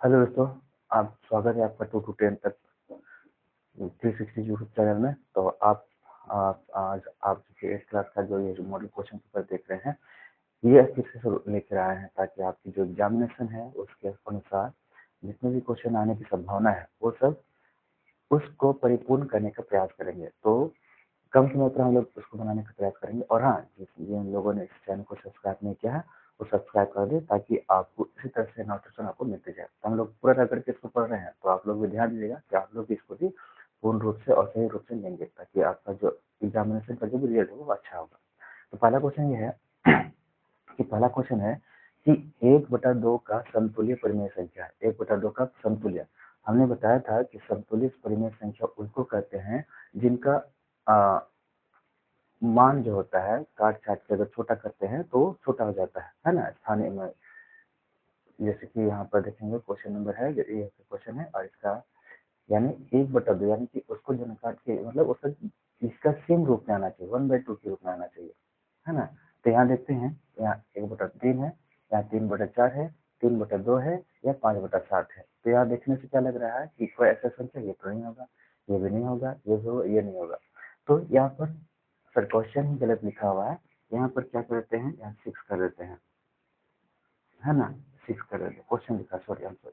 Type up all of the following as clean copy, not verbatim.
Hello दोस्तों, आप स्वागत है आपका 2 to 10 तक 360 यूट्यूब चैनल में। तो आप आज आप जो 8th क्लास का जो ये मॉडल क्वेश्चन पेपर देख रहे हैं, ये फिर से लेकर आए हैं ताकि आपकी जो एग्जामिनेशन है उसके अनुसार जितने भी क्वेश्चन आने की संभावना है वो सब उसको परिपूर्ण करने का प्रयास करेंगे। तो कम समय पर हम लोग उसको बनाने का प्रयास करेंगे। और हाँ, जिन लोगों ने इस चैनल को सब्सक्राइब नहीं किया है वो सब्सक्राइब कर दे ताकि आपको इसी तरह से नोटिफिकेशन आपको मिलते जाए। तो हम लोग पूरा करके इसको पढ़ रहे हैं, तो आप लोग भी ध्यान दीजिएगा कि आप लोग भी इसको भी पूर्ण रूप से और सही रूप से लेंगे ताकि आपका जो एग्जामिनेशन का जो भी रिजल्ट होगा वो अच्छा होगा। तो पहला क्वेश्चन ये है कि पहला क्वेश्चन है कि 1/2 का समतुल्य परिमेय संख्या है। 1/2 का समतुल्य हमने बताया था कि समतुल्य परिमेय संख्या उसको कहते हैं जिनका मान जो होता है काट छाट के अगर छोटा करते हैं तो छोटा हो जाता है ना। स्थानीय में जैसे कि यहाँ पर देखेंगे क्वेश्चन नंबर है, ये क्वेश्चन है और इसका यानी 1/2 यानी कि उसको जो काट के मतलब उसका इसका सेम रूप में आना चाहिए, 1/2 के रूप में आना चाहिए, है ना। तो यहाँ देखते हैं, यहाँ 1/3 है, यहाँ 3/4 है, 3/2 है या 5/7 है। तो यहाँ देखने से क्या लग रहा है कि कोई ऐसा संख्या ये तो नहीं होगा, ये भी नहीं होगा, ये नहीं होगा। तो यहाँ पर सर क्वेश्चन ही गलत लिखा हुआ है। यहाँ पर क्या करते हैं, यहाँ 6 कर देते हैं, है ना। 6 कर देते हैं, क्वेश्चन लिखा, सॉरी आंसर।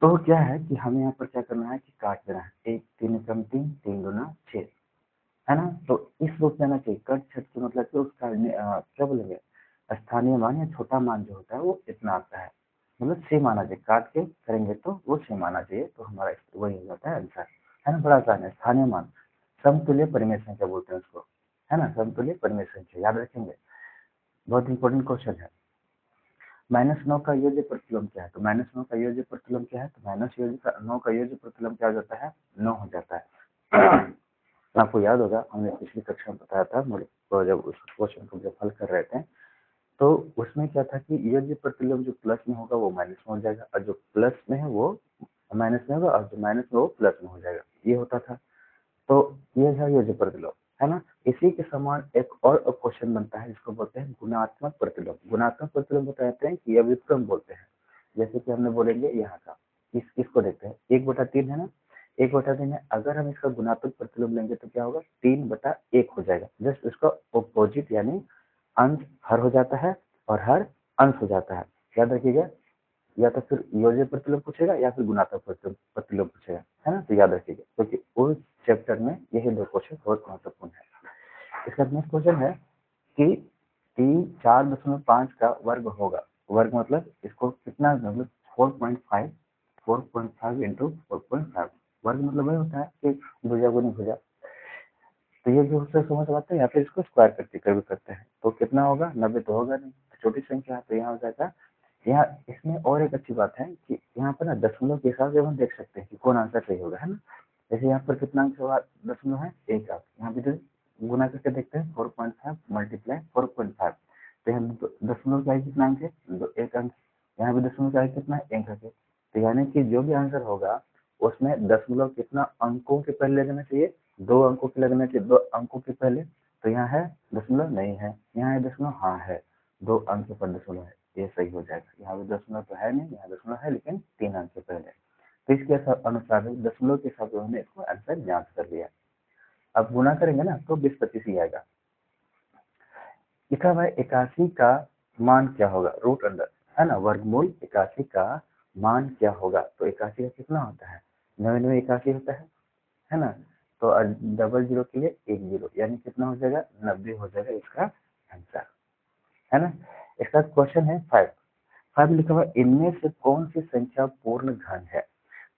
तो क्या है कि हमें यहाँ पर क्या करना है कि काट देना है। 1 3 कम 3 3 दूना 6, है ना। तो इस रूप में आना चाहिए। कट छट के मतलब कि उसका क्या बोलेंगे, स्थानीय मान या छोटा मान जो होता है वो इतना आता है, मतलब सेम आना चाहिए। काट के करेंगे तो वो सेम आना चाहिए, तो हमारा वही हो जाता है आंसर, है ना। बड़ा आसान है। स्थानीय मान समतुल्य परिमेय संख्या बोलते हैं उसको, है ना। समतुल्य परिमेय संख्या याद रखेंगे, बहुत इंपॉर्टेंट क्वेश्चन है। -9 का योज्य प्रतिलोम क्या है? तो -9 का योज्य प्रतिलोम क्या है? तो -9 का योज्य प्रतिलोम क्या हो जाता है? 9 हो जाता है। आपको याद होगा हमने पिछली कक्षा में बताया था, तो जब उस क्वेश्चन को जब हल कर रहे थे तो उसमें क्या था कि योज्य प्रतिलोम जो प्लस में होगा वो माइनस में हो जाएगा, और जो प्लस में है वो माइनस में होगा, और जो माइनस में वो प्लस में हो जाएगा, ये होता था। तो ये है योज्य प्रतिलोम, है ना। इसी के समान एक और क्वेश्चन बनता है जिसको बोलते हैं गुणात्मक प्रतिलोम। गुणात्मक प्रतिलोम बताते हैं कि या व्युत्क्रम बोलते हैं। जैसे कि हमने बोलेंगे यहाँ का इसको देखते हैं, 1/3 है ना। 1/3 है, अगर हम इसका गुणात्मक प्रतिलोम लेंगे तो क्या होगा, 3/1 हो जाएगा। जस्ट उसका ऑपोजिट यानी अंश हर हो जाता है और हर अंश हो जाता है। याद रखिएगा, या तो फिर योज्य प्रतिलोम पूछेगा या फिर गुणात्मक प्रतिलोम पूछेगा, है ना। तो याद रखिएगा क्योंकि उस चैप्टर में यही दो क्वेश्चन बहुत महत्वपूर्ण है। इसका नेक्स्ट क्वेश्चन है कि 4.5 का वर्ग होगा। वर्ग मतलब इसको कितना, मतलब 4.5, 4.5 इंटू 4.5। वर्ग मतलब वही होता है कि भुजा गुनी भुजा। तो ये जो उससे समझ आता है, या फिर इसको स्क्वायर करके कर भी करते हैं। तो कितना होगा, 90 तो होगा नहीं, छोटी संख्या है, तो यहाँ हो जाएगा। यहाँ इसमें और एक अच्छी बात है कि यहाँ पर ना दशमलव के हिसाब से हम देख सकते हैं कि कौन आंसर सही होगा, है ना। जैसे यहाँ पर कितना अंक दशमलव है, 1 अंक। यहाँ पे जो गुना करके देखते हैं 4.5 मल्टीप्लाई 4.5, तो यहाँ दशमलव का कितना अंक है, 1 अंक। यहाँ पे दशमलव का कितना है, 1 अंक है। तो यानी कि जो भी आंसर होगा उसमें दशमलव कितना अंकों के पहले लगना चाहिए, 2 अंकों के लगना चाहिए, 2 अंकों के पहले। तो यहाँ है दशमलव नहीं है, यहाँ है दशमलव, हाँ है, 2 अंक पर दशमलव है, ये सही हो जाएगा। यहाँ पे दशमलव तो है नहीं, यहाँ दशमलव है लेकिन 3 अंक के पहले। तो इसके अनुसार दशमलव के हिसाब से हमने इसको आंसर जांच कर लिया। अब गुना करेंगे ना तो 20-25 ही आएगा। लिखा हुआ है 81 का मान क्या होगा, रूट अंडर, है ना। वर्गमूल 81 का मान क्या होगा? तो 81 का कितना होता है, 99 81 होता है ना। तो डबल जीरो के लिए 1 जीरो, यानी कितना हो जाएगा, 90 हो जाएगा इसका आंसर, है ना। इसका क्वेश्चन है 5 लिखा हुआ, इनमें से कौन सी संख्या पूर्ण घन है?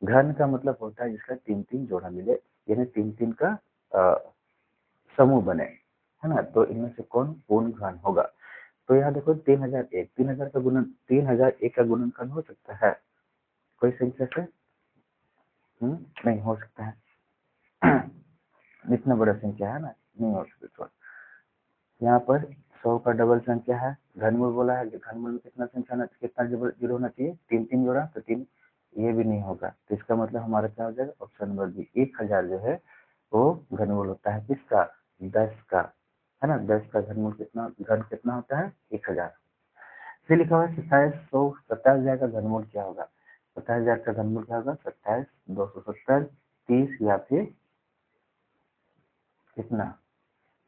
घन का मतलब होता है जिसका 3-3 जोड़ा मिले, यानी 3-3 का समूह बने, है ना। तो इनमें से कौन पूर्ण घन होगा? तो यहाँ देखो 3001, 3000 का गुणन, 3001 का गुणनखंड हो सकता है कोई संख्या से? नहीं हो सकता है। इतना बड़ा संख्या है ना, नहीं हो सकता। यहाँ पर 100 का डबल संख्या है, घनमूल बोला है, घनमूल में कितना संख्या कितना जीरो होना चाहिए, 3-3 जोड़ा, तो 3, ये भी नहीं होगा। तो इसका मतलब हमारा क्या हो जाएगा, ऑप्शन नंबर बी, 1000 जो है वो घनमूल होता है किसका, 10 का, है ना। 10 का घनमूल कितना, घन कितना होता है, 1000। फिर लिखा हुआ है 27, तो 27,000 का घनमूल क्या होगा? 27,000 का घनमूल क्या होगा? 27, 270, 30 या फिर कितना?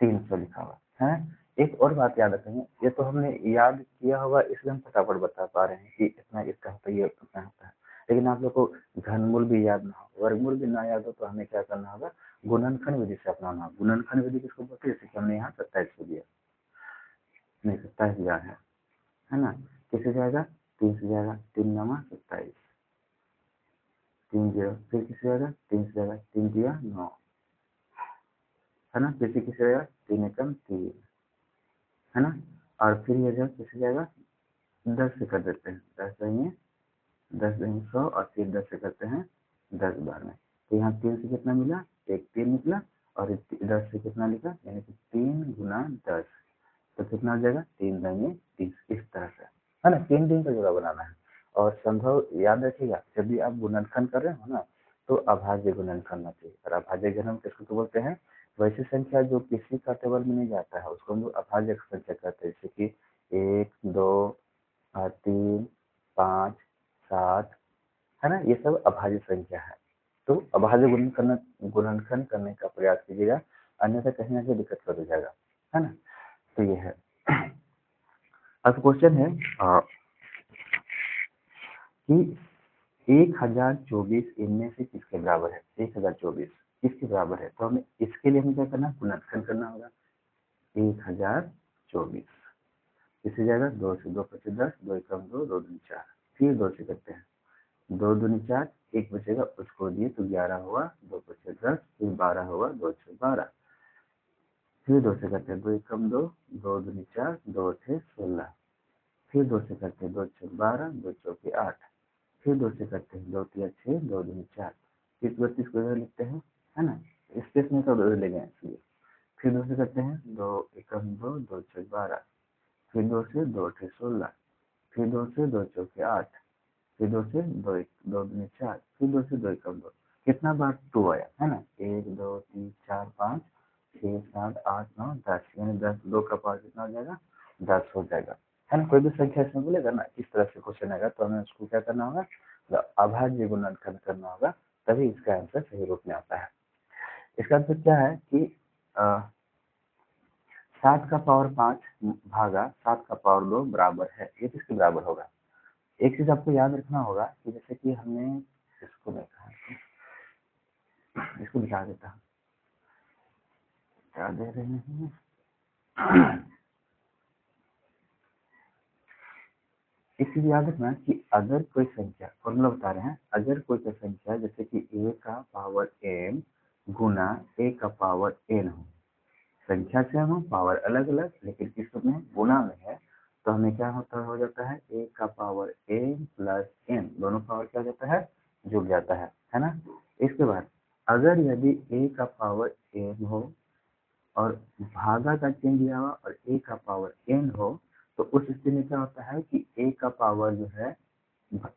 300 लिखा हुआ है। एक और बात याद रखेंगे, ये तो हमने याद किया होगा इसलिए हम फटाफट बता पा रहे हैं कि इतना इसका होता है, ये उतना होता है। लेकिन आप लोग को घनमूल भी याद ना हो, वर्गमूल भी ना याद हो, तो हमें क्या करना होगा? गुणनखंड विधि से अपनाना होगा। गुणनखंड विधि किसको बोलते हैं? जैसे कि हमने यहाँ 27 को दिया, नहीं 27,000 है ना? किससे जाएगा? 3 से जाएगा, 3 नमा 27, 3 0, फिर किससे जाएगा? 3 से जाएगा, 3 दिया 9, है ना? फिर से किससे जाएगा? 3 एकम 3, है ना? और फिर ये जो किससे जाएगा? 10 से कर देते हैं, 10 देंगे, 10 देंगे 100, और फिर 10 से करते हैं 10 बार में। तो यहाँ 3 से कितना मिला? एक 3 निकला, और 10 से कितना लिखा? यानी कि 3 गुना 10, तो कितना हो जाएगा? 3 देंगे 30, इस तरह से, है ना? 3 का जोड़ा बनाना है। और संभव याद रखिएगा, जब भी आप गुणनखंड कर रहे हो ना, तो अभाज्य गुणन करना चाहिए। और अभाज्य गुणन किसको तो बोलते हैं? वैसी संख्या जो किसी का टेबल में नहीं जाता है, उसको हम लोग अभाज्य संख्या कहते हैं। जैसे कि 1, 2, 3, 5, 7, है ना? ये सब अभाज्य संख्या है। तो अभाज्य गुणनखंड करने का प्रयास कीजिएगा, अन्यथा कहीं ना कहीं दिक्कत हो जाएगा, है ना? तो ये है। अब क्वेश्चन है कि 1024 इनमें से किसके बराबर है? 1024 किसके बराबर है? तो हमें इसके लिए हमें क्या करना है? गुणनखंड करना होगा। 1024 किससे जाएगा? 2 से, 2 पचे 10, 2 एकम 2, 2 दूनी 4, फिर 2 से करते हैं, 2 दूनी 4, एक बचेगा उसको दिए तो 11 हुआ, 2 पचे 10, फिर 12 हुआ, 2 छः 12, फिर 2 से करते हैं, 2 एकम 2, 2 दूनी 4, 2 छः 16, फिर 2 से करते हैं, 2 छः 12, 2 चौके 8, फिर 2 से करते हैं, 2 तिया 6, 2 दूनी 4, फिर 32 को इधर लिखते हैं, है ना? स्पेस में तो उधर ले गए इसलिए। फिर 2 से करते हैं, 2 एकम 2, 2 छः 12, फिर 2 से 2 अठे 16, फिर 2 से 2 चौके 8, फिर 2 से 2 2 दूनी 4, फिर 2 से 2 एकम 2, कितना बार 2 आया, है ना? 1 2 3 4 5 6 7 8 9 10, यानी 10, 2 का पावर कितना हो जाएगा? 10 हो जाएगा, है ना? कोई भी संख्या इसमें बोलेगा ना, इस तरह से क्वेश्चन आएगा, तो हमें उसको क्या करना होगा? अभाज्य गुणनखंड करना होगा, तभी इसका आंसर सही रूप में आता है। इसका आंसर क्या है कि 7 का पावर 5 भागा 7 का पावर 2 बराबर है, ये किसके बराबर होगा? एक चीज आपको याद रखना होगा कि जैसे कि हमने इसको देखा है, इसको दिखा देता हूँ, क्या दे रहे हैं? एक चीज याद रखना कि अगर कोई संख्या, फॉर्मूला बता रहे हैं, अगर कोई संख्या जैसे कि a का पावर m गुना a का पावर n हो, संख्या से हम पावर अलग अलग लेकिन किस में? गुना में है, तो हमें क्या होता हो जाता है? a का पावर m प्लस n, दोनों पावर क्या जाता है? जुड़ जाता है ना? इसके बाद अगर यदि a का पावर m हो और भागा का चिन्ह दिया हुआ और a का पावर n हो, तो उस स्थिति में क्या होता है कि a का पावर जो है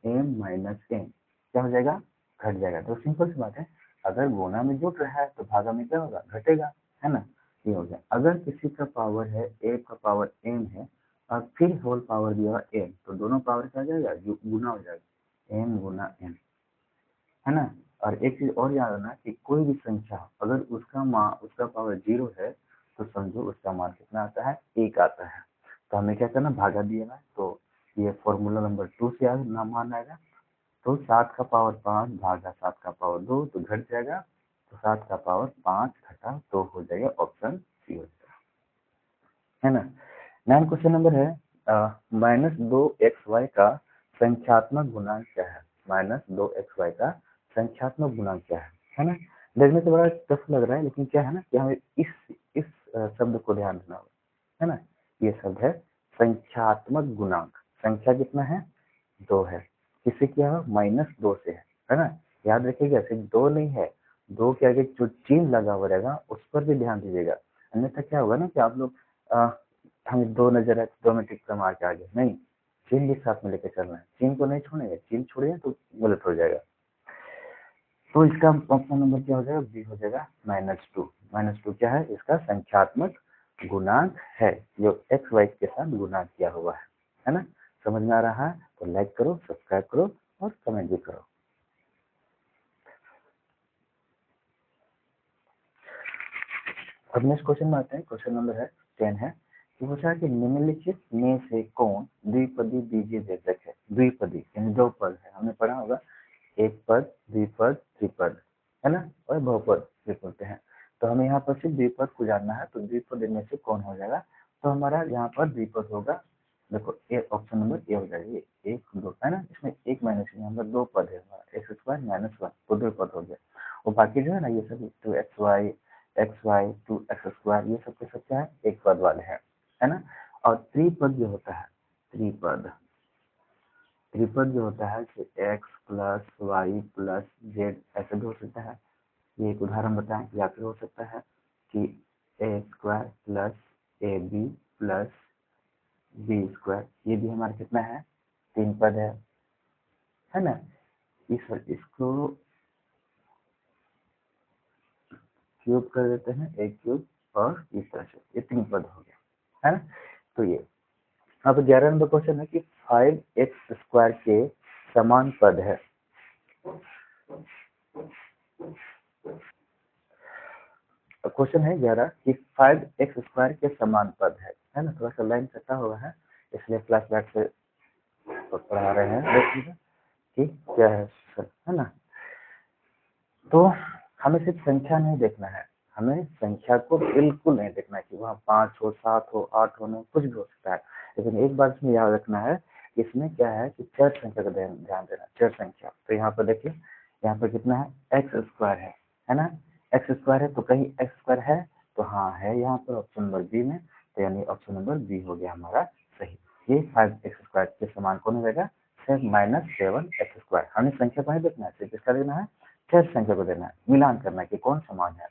m माइनस n क्या हो जाएगा? घट जाएगा। तो सिंपल सी बात है, अगर गुणा में जुट रहा है तो भागा में क्या होगा? घटेगा, है ना? ये हो गया। अगर किसी का पावर है a का पावर m है और फिर होल पावर दिया हुआ m, तो दोनों पावर क्या हो जाएगा? गुना हो जाएगा, m गुना n, है ना? और एक चीज और याद रखना कि कोई भी संख्या अगर उसका पावर 0 है, तो समझो उसका मान कितना आता है? 1 आता है। तो हमें क्या करना? भागा दिया है, तो ये फॉर्मूला नंबर 2 से नाम मान आएगा। तो 7 का पावर 5 भागा 7 का पावर 2, तो घट जाएगा, तो 7 का पावर 5 घटा 2 हो जाएगा, ऑप्शन सी हो जाएगा, है ना? 9 क्वेश्चन नंबर है -2xy का संख्यात्मक गुणांक क्या है? -2xy का संख्यात्मक गुणांक क्या है ना? देखने से बड़ा टफ लग रहा है, लेकिन क्या है ना कि हमें इस शब्द को ध्यान रखना होगा, है ना? ये शब्द है संख्यात्मक गुणांक। संख्या कितना है? 2 है। किससे किया है? -2 से है ना? याद रखिएगा, सिर्फ 2 नहीं है, 2 के आगे जो चिन्ह लगा हुआ रहेगा उस पर भी ध्यान दीजिएगा, अन्यथा क्या होगा ना कि आप लोग हमें 2 नजर है, 2 में टिक कर मार के आगे नहीं, चिन्ह भी साथ में लेकर चलना है, चिन्ह को नहीं छोड़ेंगे, चिन्ह छोड़िए तो गलत हो जाएगा। तो इसका ऑप्शन नंबर क्या हो जाएगा? बी हो जाएगा, -2। -2 क्या है? इसका संख्यात्मक गुणांक है, जो x y के साथ गुणा किया हुआ है ना? समझ में आ रहा है तो लाइक करो, सब्सक्राइब करो और कमेंट भी करो। अब नेक्स्ट क्वेश्चन में आते हैं। क्वेश्चन नंबर 10 है कि पूछा कि निम्नलिखित में से कौन द्विपदी बीजीय व्यंजक है। द्विपदी यानी दो पद है, हमने पढ़ा होगा एक पद, द्विपद, त्रिपद, है ना, और बहुपद भी बोलते हैं। तो हमें यहाँ पर सिर्फ द्विपद को जानना है, तो द्विपद इनमें से कौन हो जाएगा। तो हमारा यहाँ पर द्विपद होगा, देखो ए, ऑप्शन नंबर ए हो जाएगा, ये एक दो है ना, इसमें एक माइनस यहाँ पर दो पद है, एक्स स्क्वायर माइनस वन, तो दो पद हो गया। और बाकी जो है ना ये सब two X Y two X square, ये सब के सब क्या है, एक पद वाले हैं, है ना। और त्रिपद जो होता है, त्रिपद त्रिपद जो होता है कि X plus Y plus Z ऐसे भी हो सकता है। ये एक उदाहरण बताएं। या फिर हो सकता है कि a square plus a b plus b square, ये भी हमारा कितना है, तीन पद है ना। इसको क्यूब कर देते हैं, एक क्यूब, और इस तरह से ये तीन पद हो गया, है ना। तो ये अब 11 नंबर क्वेश्चन है कि 5x स्क्वायर के समान पद है। क्वेश्चन है 11 कि 5x स्क्वायर के समान पद है ना। थोड़ा सा लाइन कटा हुआ है इसलिए फ्लैश बैक से पढ़ा रहे हैं, देखिए कि क्या है ना। तो हमें सिर्फ संख्या नहीं देखना है, हमें संख्या को बिल्कुल नहीं देखना है कि वहाँ 5 हो, 7 हो, 8 हो, 9 कुछ भी हो सकता है। लेकिन एक बात इसमें याद रखना है, इसमें क्या है कि चर संख्या का ध्यान देना, चर संख्या। तो यहाँ पर देखिए, यहाँ पर कितना है, एक्स स्क्वायर है ना। एक्स स्क्वायर है तो कहीं एक्स स्क्वायर है, तो हाँ है यहाँ पर ऑप्शन नंबर बी में, तो यानी ऑप्शन नंबर बी हो गया हमारा सही। ये 5x स्क्वायर के समान कौन हो जाएगा, -7x स्क्वायर। हमें संख्या को नहीं देखना है, सिर्फ इसका देना है, चर संख्या को देना है, मिलान करना है कि कौन समान है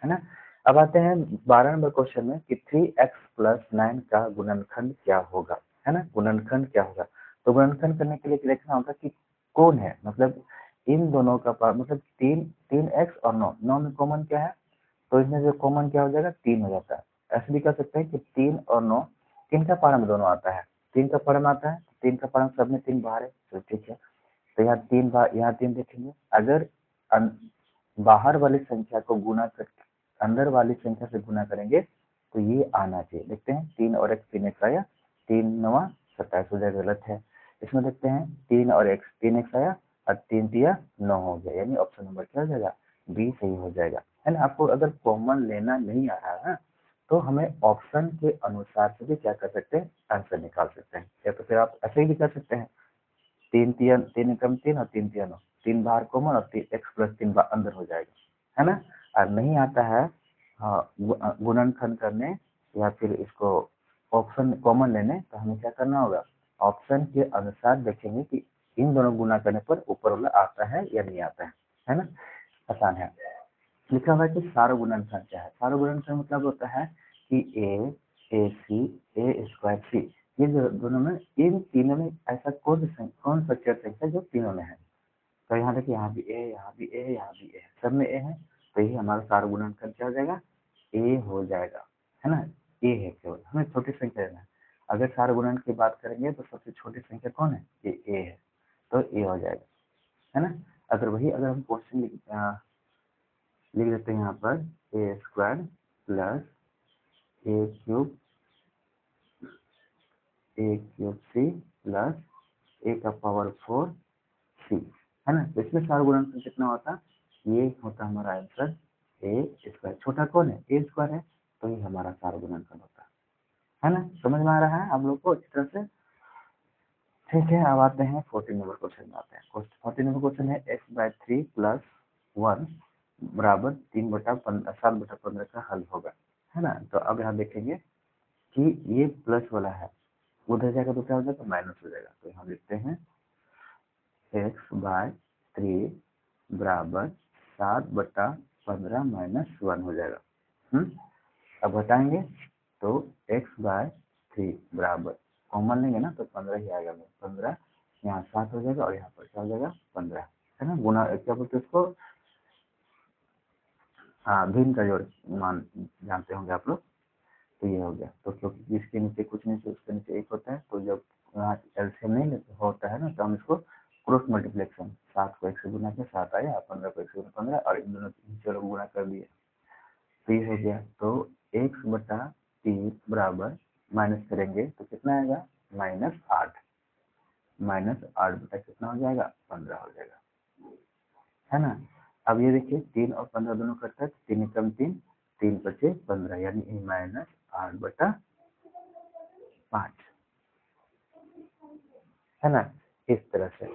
ना। अब आते हैं 12 नंबर क्वेश्चन में कि 3x प्लस 9 का गुणनखंड क्या होगा, है ना। गुणनखंड क्या होगा, तो गुणनखंड करने के लिए देखना होगा कि कौन है, मतलब इन दोनों का मतलब तीन एक्स और 9 में कॉमन क्या है, तो इसमें जो कॉमन क्या हो जाएगा, 3 हो जाता है। ऐसे भी कर सकते हैं कि 3 और 9 तीन का पारा में दोनों आता है, 3 का पारा में आता है, 3 का पारा में सब में 3 बाहर है, तो ठीक है। तो यहाँ 3 बार, यहाँ 3 देखेंगे, अगर बाहर वाली संख्या को गुना कर अंदर वाली संख्या से गुना करेंगे तो ये आना चाहिए। देखते हैं 3 और x 3x आया, 3 9 27 हो जाएगा, गलत है। इसमें देखते हैं 3 और x 3x आया और 3 3 9 हो गया, यानी ऑप्शन नंबर क्या हो जाएगा, बी सही हो जाएगा, है ना। आपको अगर कॉमन लेना नहीं आ रहा है तो हमें ऑप्शन के अनुसार से भी क्या कर सकते हैं, आंसर निकाल सकते हैं। या तो फिर आप ऐसे ही भी कर सकते हैं, 3 एकम 3 और 3 3 9, 3 बाहर कॉमन और x प्लस 3 बार अंदर हो जाएगा, है ना। और नहीं आता है हाँ गुणनखंड करने या फिर इसको ऑप्शन कॉमन लेने, तो हमें क्या करना होगा, ऑप्शन के अनुसार देखेंगे कि इन दोनों गुना करने पर ऊपर वाला आता है या नहीं आता है ना। आसान है। लिखा हुआ है कि सार्वगुणनखंड क्या है। सार्वगुणनखंड मतलब होता है कि ए सी ए स्क्वायर सी, ये जो दोनों में, इन तीनों में ऐसा कौन सा चर संख्या जो तीनों में है। तो यहाँ देखिए, यहाँ भी ए, यहाँ भी ए, यहाँ भी ए, सब में ए है, तो ये हमारा सार्वगुणनखंड क्या हो जाएगा, ए हो जाएगा, है ना। ए है, केवल हमें छोटी संख्या लेना है। अगर सार्वगुणन की बात करेंगे तो सबसे छोटी संख्या कौन है, ये ए है, तो ए हो जाएगा, है ना। अगर हम क्वेश्चन लिख देते हैं यहाँ पर, ए स्क्वायर प्लस ए क्यूब सी प्लस ए का पावर 4 सी, है ना। तो इसमें सार्वगुणनखंड कितना होता, ये होता हमारा आंसर ए स्क्वायर। छोटा कौन है, ए स्क्वायर है, तो ये हमारा सार्वगुणनखंड होता है ना। समझ में आ रहा है आप लोग को अच्छी तरह से, ठीक है। अब आते हैं 14 नंबर क्वेश्चन में आते हैं। 14 नंबर क्वेश्चन है x/3 प्लस 1 बराबर 7/15 का हल होगा, है ना। तो अब यहाँ देखेंगे कि ये प्लस वाला है, उधर जाएगा तो क्या हो जाएगा, माइनस हो जाएगा। तो हम लिखते हैं x/3 बराबर 7/15 माइनस 1 हो जाएगा। अब बताएंगे तो x/3 बराबर, कॉमन लेंगे ना तो 15 ही आएगा, 15 यहाँ 7 हो जाएगा और यहाँ पर क्या हो जाएगा 15, है ना। गुना क्या बोलते हैं उसको, हाँ भिन्न का जोड़ मान जानते होंगे आप लोग। तो ये हो गया, तो क्योंकि जिसके नीचे कुछ नहीं तो उसके नीचे एक होता है, तो जब यहाँ एलसीएम नहीं होता है ना, तो हम इसको क्रॉस मल्टीप्लेक्शन, 7 को 1 से गुना किया 7 आया, 15 को 1 से गुना 15, और इन दोनों चलो गुना कर दिए तो ये हो गया। तो x बटा 3 बराबर माइनस करेंगे तो कितना आएगा, -8, -8 बटा कितना हो जाएगा, 15 हो जाएगा, है ना। अब ये देखिए 3 और 15 दोनों करता है, 3 कम 3, 3 बचे 15, यानी -8 बटा 5, है ना, इस तरह से।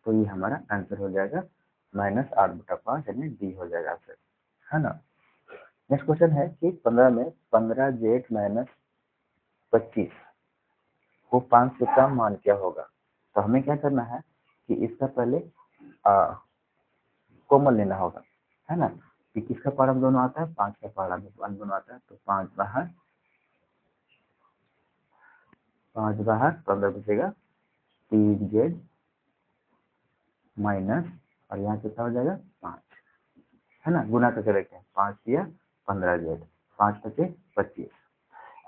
तो ये हमारा आंसर हो जाएगा -8/5, यानी डी हो जाएगा आंसर, है ना। नेक्स्ट क्वेश्चन है कि 15 में 15 जेड माइनस 25 को 5 से कम मान क्या होगा। तो हमें क्या करना है कि इसका पहले कॉमन लेना होगा, है ना, कि किसका पारा में दोनों आता है, 5 का पारा में 1 दोनों आता है, तो 5 बाहर 15 बचेगा, 3 जेड माइनस, और यहाँ कितना हो जाएगा 5, है ना, गुना करके रखें, 5 या 15 जेड, 5 बचे 25।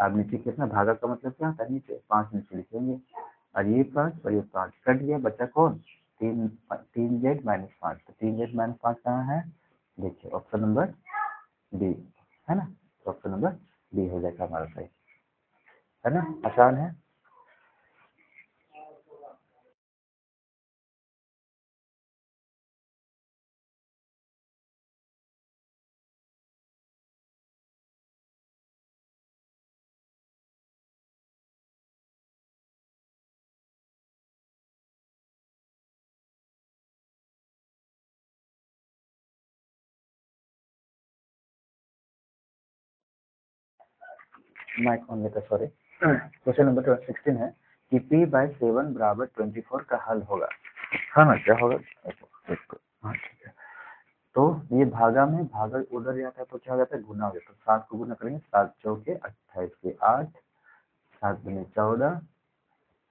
अब नीचे कितना, भागा का मतलब क्या होता है, नीचे 5 नीचे लिखेंगे, और ये 5 और ये 5 कट गया, बचा कौन, 3 जेड माइनस 5, तो 3 जेड माइनस 5 कहाँ है, देखिए ऑप्शन नंबर डी, है ना, तो ऑप्शन नंबर डी हो जाएगा हमारा सही, है ना, आसान है। माइक ऑन लेकर, सॉरी। क्वेश्चन नंबर 16 है कि p/7 बराबर 24 का हल होगा, है ना, क्या होगा, हाँ ठीक है। तो ये भागा में, भागा उधर जाता है तो क्या हो जाता है, गुना हो जाता है, 7 को गुना करेंगे, 7 चौके 28 के 8, 7 दूनी 14,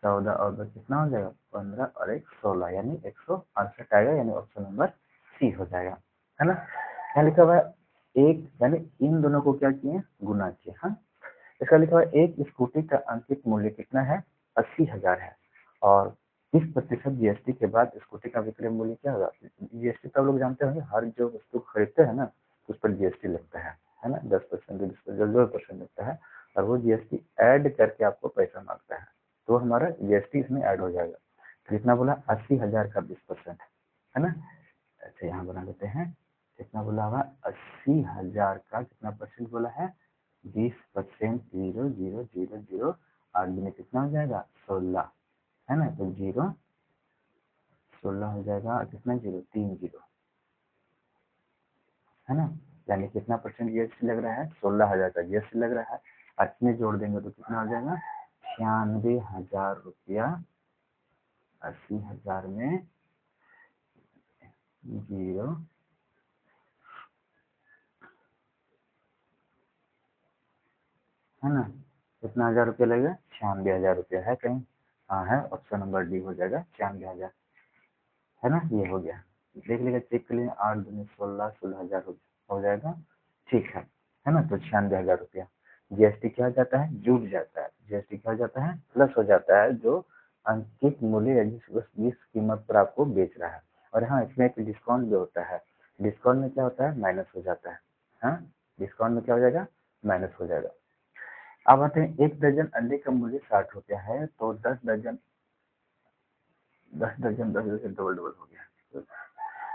14 और 10 कितना हो जाएगा 15, और 1 16, यानी 168 आएगा, यानी ऑप्शन नंबर सी हो जाएगा, है ना। यहाँ लिखा हुआ है एक, यानी इन दोनों को क्या किए, गुना किए, हाँ। इसका लिखा हुआ है एक स्कूटी का अंकित मूल्य कितना है, 80,000 है, और 20% जीएसटी के बाद स्कूटी का विक्रय मूल्य क्या होगा। जीएसटी तो आप लोग जानते होंगे, हर जो वस्तु खरीदते हैं ना उस पर जीएसटी लगता है ना, 10%, 2% लगता है, और वो जीएसटी ऐड करके आपको पैसा मांगता है, तो हमारा जीएसटी इसमें ऐड हो जाएगा। तो कितना बोला, 80,000 का 20%, है ना। अच्छा यहाँ बना लेते हैं, कितना बोला हुआ, 80,000 का कितना परसेंट बोला है, 20%, 0,000, 8 में कितना हो जाएगा 16, है ना, तो 16 हो जाएगा, कितना 0, 3 0, है ना, यानी कितना परसेंट जीएसटी लग रहा है, 16,000 का जीएसटी लग रहा है, और इसमें जोड़ देंगे तो कितना हो जाएगा, 96,000 रुपया, 80,000 में 0, है ना, कितना 1000 रुपया लगेगा, 96,000 रुपया है कहीं, हाँ है, ऑप्शन नंबर डी हो जाएगा 96,000, है ना, ये हो गया। देख लीजिए, चेक कर लीजिए, 8 दूनी 16, 16,000 हो जाएगा, ठीक है ना, तो 96,000 रुपया। जीएसटी क्या हो जाता है, जुड़ जाता है, जीएसटी क्या हो जाता है, प्लस हो जाता है, जो अंकित मूल्य या जिस कीमत पर आपको बेच रहा है। और हाँ, इसमें एक डिस्काउंट भी होता है, डिस्काउंट में क्या होता है, माइनस हो जाता है, हाँ, डिस्काउंट में क्या हो जाएगा, माइनस हो जाएगा। अब आते हैं, 1 दर्जन अंडे का मूल्य 60 रुपया है, तो 10 दर्जन डबल डबल हो गया,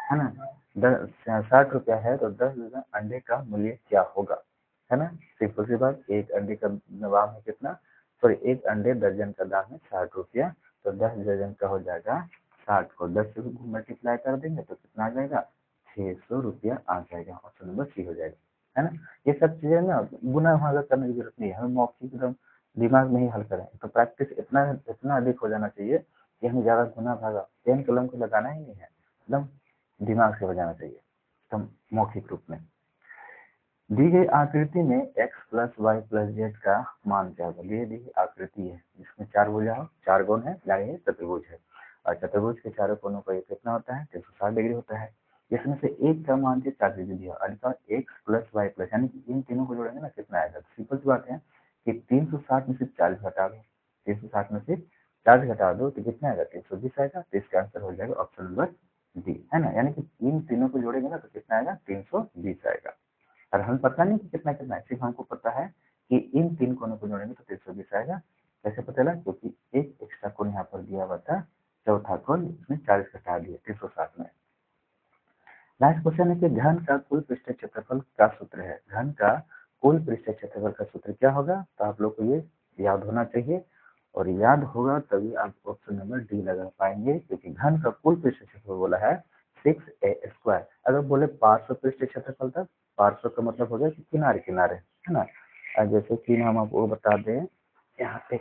है ना, 60 रुपया है तो 10 दर्जन अंडे का मूल्य क्या होगा, है ना। सिंपल सी बात, एक अंडे का दाम है कितना, सॉरी, एक अंडे दर्जन का दाम है 60 रुपया, तो 10 दर्जन का हो जाएगा, 60 को 10 से मल्टीप्लाई कर देंगे तो कितना आ जाएगा, 600 रुपया आ जाएगा, ऑप्शन नंबर सी हो जाएगा, है ना। ये सब चीजें ना गुना भागा करने की जरूरत नहीं है, हमें मौखिक एकदम दिमाग में ही हल करें, तो प्रैक्टिस इतना इतना अधिक हो जाना चाहिए कि हमें ज्यादा गुना भागा पेन कलम को लगाना ही नहीं है, एकदम दिमाग से बजाना चाहिए, एकदम मौखिक रूप में। दी गई आकृति में x plus Y plus Z का मान क्या होगा। ये दी आकृति है जिसमें चार भुजा हो, चार कोण है, यानी चतुर्भुज है, और चतुर्भुज के चारों कोणों का ये कितना होता है, 360 डिग्री होता है। इसमें से एक का मान जो 40 डिग्री है, अर्थात x प्लस वाई प्लस, यानी कि इन तीनों को जोड़ेंगे ना कितना आएगा। तो सिंपल सी बात है कि 360 में से 40 हटा दो, 360 में से 40 घटा दो तो कितना आएगा, 320 आएगा। तो इसका आंसर हो जाएगा ऑप्शन नंबर डी, है ना। यानी कि इन तीनों को जोड़ेंगे ना तो कितना आएगा, 320 आएगा। और हमें पता नहीं कि कितना कितना है, सिर्फ हमको पता है कि इन तीन कोनों को जोड़ेंगे तो 320 आएगा। कैसे पता चला, क्योंकि एक एक्स्ट्रा कोण यहाँ पर दिया हुआ था, चौथा कोण इसमें 40 घटा दिए 360 में। लास्ट क्वेश्चन है कि घन का कुल पृष्ठ क्षेत्रफल का सूत्र है। घन का कुल पृष्ठ क्षेत्रफल का सूत्र क्या होगा, तो आप लोग को ये याद होना चाहिए, और याद होगा तभी आप ऑप्शन नंबर डी लगा पाएंगे, क्योंकि घन का कुल पृष्ठ क्षेत्रफल बोला है 6a²। अगर बोले पार्श्व पृष्ठ क्षेत्रफल, तब पार्श्व का मतलब हो गया कि किनारे किनारे, है ना। जैसे कि हम आपको बता दें, यहाँ पे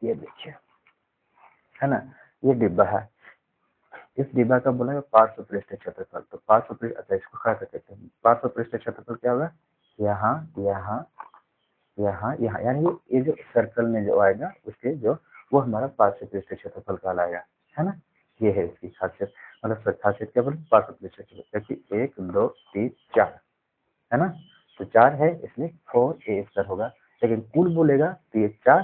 ये देखिए, है ना, ये डिब्बा है, इस डिब्बा का बोला है पार्श्व पृष्ठ क्षेत्रफल। तो पार्श्व पृष्ठ, अच्छा इसको खड़ा कर देते हैं, पार्श्व पृष्ठ क्षेत्रफल क्या होगा, यहाँ यहाँ यहाँ यहाँ, यानी ये जो सर्कल में जो आएगा उसके जो, वो हमारा पार्श्व पृष्ठ क्षेत्रफल कहलाएगा, है ना। ये है इसकी खासियत, मतलब खासियत क्या बोले, पार्श्व पृष्ठ क्षेत्रफल, क्योंकि 1 2 3 4 है ना, तो 4 है इसलिए 4a² होगा। लेकिन कुल बोलेगा तो ये 4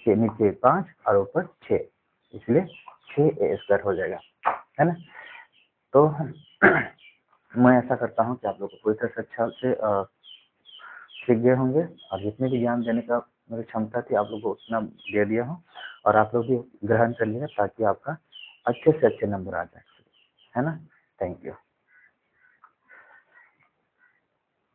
के नीचे 5 और ऊपर 6, इसलिए 6a² हो जाएगा, है ना। तो मैं ऐसा करता हूँ कि आप लोग को पूरी तरह से अच्छा से सीख गए होंगे, और जितने भी ज्ञान देने का मेरी क्षमता थी आप लोग को उतना दे दिया हूँ, और आप लोग भी ग्रहण कर लिया ताकि आपका अच्छे से अच्छे नंबर आ जाए, है ना। Thank you.